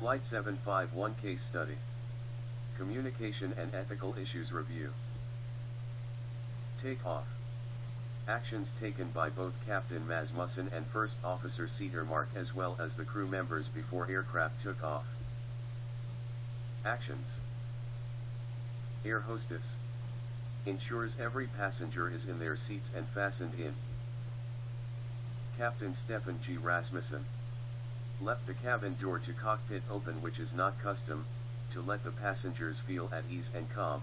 Flight 751 Case Study. Communication and Ethical Issues Review. Takeoff. Actions taken by both Captain Masmussen and First Officer Cedarmark as well as the crew members before aircraft took off. Actions. Air hostess. Ensures every passenger is in their seats and fastened in. Captain Stephen G. Rasmussen. Left the cabin door to cockpit open, which is not custom, to let the passengers feel at ease and calm.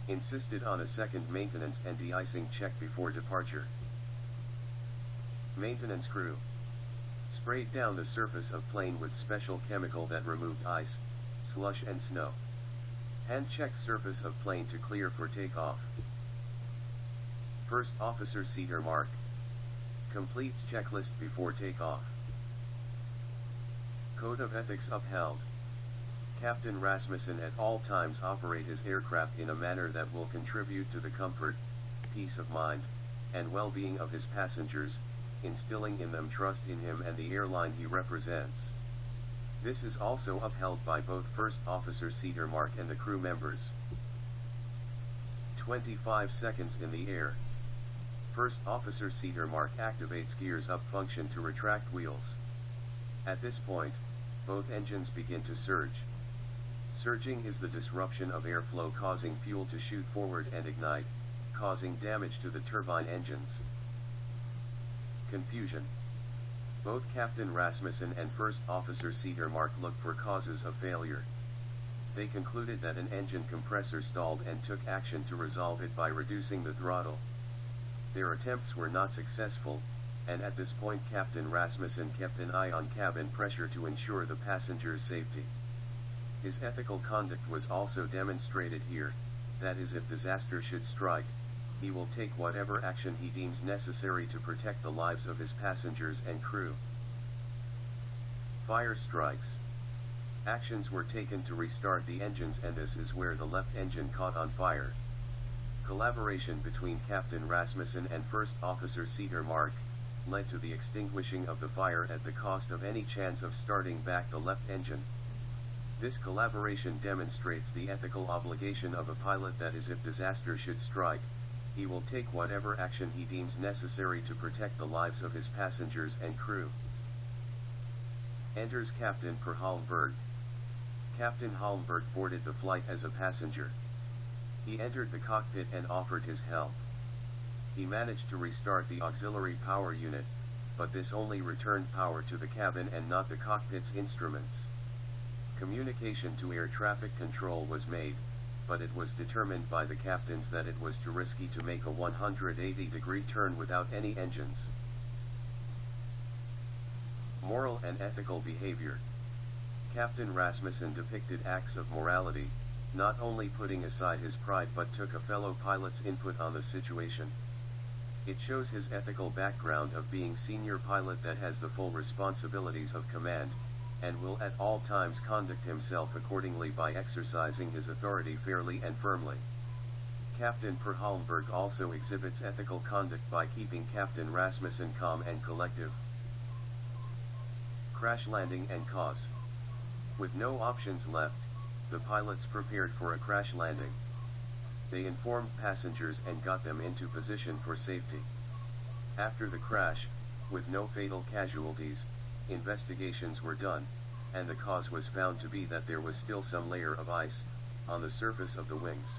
Insisted on a second maintenance and de-icing check before departure. Maintenance crew. Sprayed down the surface of plane with special chemical that removed ice, slush and snow. Hand checked surface of plane to clear for takeoff. First Officer Cedarmark. Completes checklist before takeoff. Code of Ethics upheld. Captain Rasmussen at all times operate his aircraft in a manner that will contribute to the comfort, peace of mind, and well-being of his passengers, instilling in them trust in him and the airline he represents. This is also upheld by both First Officer Cedarmark and the crew members. 25 seconds in the air. First Officer Cedarmark activates gears up function to retract wheels. At this point, both engines begin to surge. Surging is the disruption of airflow causing fuel to shoot forward and ignite, causing damage to the turbine engines. Confusion. Both Captain Rasmussen and First Officer Cedarmark looked for causes of failure. They concluded that an engine compressor stalled and took action to resolve it by reducing the throttle. Their attempts were not successful, and at this point Captain Rasmussen kept an eye on cabin pressure to ensure the passengers' safety. His ethical conduct was also demonstrated here, that is, if disaster should strike, he will take whatever action he deems necessary to protect the lives of his passengers and crew. Fire strikes. Actions were taken to restart the engines, and this is where the left engine caught on fire. Collaboration between Captain Rasmussen and First Officer Cedarmark led to the extinguishing of the fire at the cost of any chance of starting back the left engine. This collaboration demonstrates the ethical obligation of a pilot, that is, if disaster should strike, he will take whatever action he deems necessary to protect the lives of his passengers and crew. Enters Captain Per Halmberg. Captain Halmberg boarded the flight as a passenger. He entered the cockpit and offered his help. He managed to restart the auxiliary power unit, but this only returned power to the cabin and not the cockpit's instruments. Communication to air traffic control was made, but it was determined by the captains that it was too risky to make a 180-degree turn without any engines. Moral and ethical behavior. Captain Rasmussen depicted acts of morality, not only putting aside his pride but took a fellow pilot's input on the situation. It shows his ethical background of being senior pilot that has the full responsibilities of command, and will at all times conduct himself accordingly by exercising his authority fairly and firmly. Captain Per Halmberg also exhibits ethical conduct by keeping Captain Rasmussen calm and collective. Crash landing and cause. With no options left, the pilots prepared for a crash landing. They informed passengers and got them into position for safety. After the crash, with no fatal casualties, investigations were done, and the cause was found to be that there was still some layer of ice on the surface of the wings.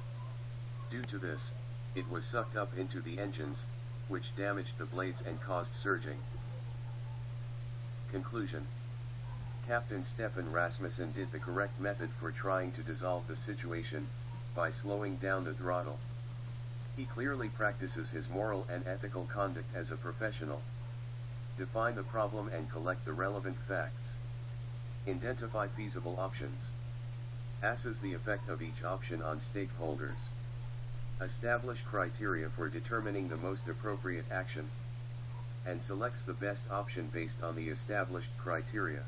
Due to this, it was sucked up into the engines, which damaged the blades and caused surging. Conclusion. Captain Stephen Rasmussen did the correct method for trying to dissolve the situation, by slowing down the throttle. He clearly practices his moral and ethical conduct as a professional. Define the problem and collect the relevant facts. Identify feasible options. Assess the effect of each option on stakeholders. Establish criteria for determining the most appropriate action. And selects the best option based on the established criteria.